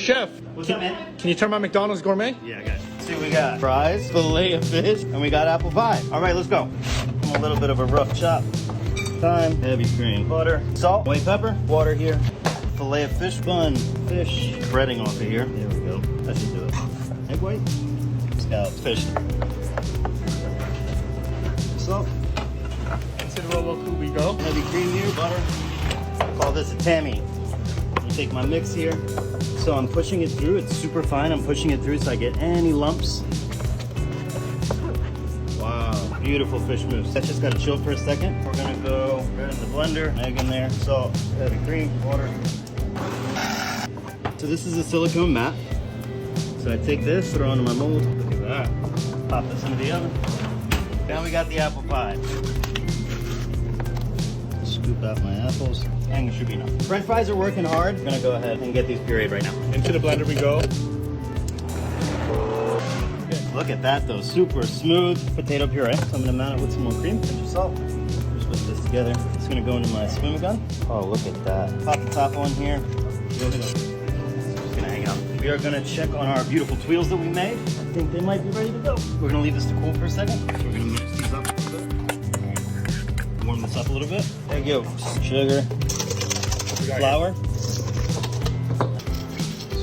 chef. What's up, man? Can you turn my McDonald's gourmet? Yeah, I got it. See what we got. Fries, fillet of fish, and we got apple pie. All right, let's go. A little bit of a rough chop. Thyme, heavy cream, butter, salt, white pepper, water here. Fillet of fish bun, fish. Breading off of here. There we go. That should do it. Egg white, scallops, fish. Salt. Considerable look, we go. Heavy cream here, butter. Call this a Tammy. I take my mix here. So I'm pushing it through. It's super fine. I'm pushing it through so I get any lumps. Wow, beautiful fish mousse. That just got to chill for a second. We're gonna go right in the blender, egg in there, salt, heavy cream, water. So this is a silicone mat. So I take this, throw it into my mold. Look at that. Pop this into the oven. Now we got the apple pie. Scoop out my apples. And it should be enough. French fries are working hard. I'm gonna go ahead and get these pureed right now. Into the blender we go. Look at that though, super smooth potato puree. So I'm gonna mount it with some more cream, pinch of salt. Just put this together. It's gonna go into my swim gun. Oh, look at that. Pop the top on here. Just gonna hang out. We are gonna check on our beautiful tuiles that we made. I think they might be ready to go. We're gonna leave this to cool for a second. So we're gonna mix these up a little bit. Warm this up a little bit. Egg yolks, sugar, flour.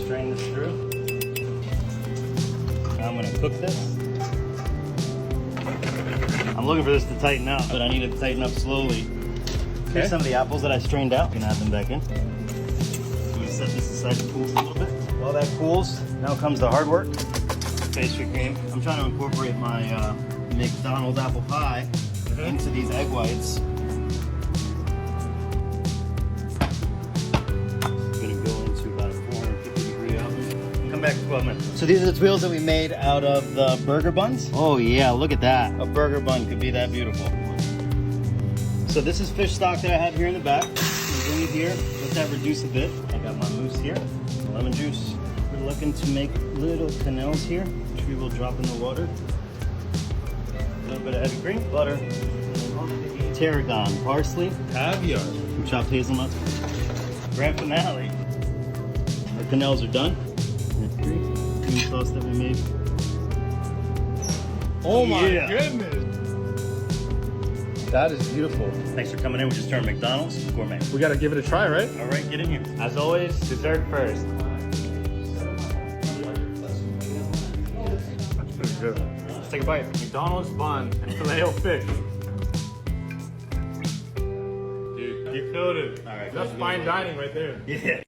Strain this through. Now I'm gonna cook this. I'm looking for this to tighten out, but I need it to tighten up slowly. Okay. Here's some of the apples that I strained out. I'm gonna add them back in. I'm gonna set this aside to cool a little bit. While that cools, now comes the hard work. Pastry cream. I'm trying to incorporate my McDonald's apple pie into these egg whites. Back in 12 minutes. So these are the tuiles that we made out of the burger buns. Oh yeah, look at that. A burger bun could be that beautiful. So this is fish stock that I have here in the back. Bring it here, let that reduce a bit. I got my mousse here, lemon juice. We're looking to make little quenelles here, which we will drop in the water. A little bit of heavy cream, butter, tarragon, parsley, Caviar. some chopped hazelnuts. Grand finale. Our quenelles are done. Cream sauce that we made. Oh my goodness. That is beautiful. Thanks for coming in. We just turned McDonald's Gourmet. We gotta give it a try, right? All right, get in here. As always, dessert first. That's pretty good. Let's take a bite. McDonald's bun and filet o fish. Dude, you killed it. All right, That's fine dining right there. Yeah.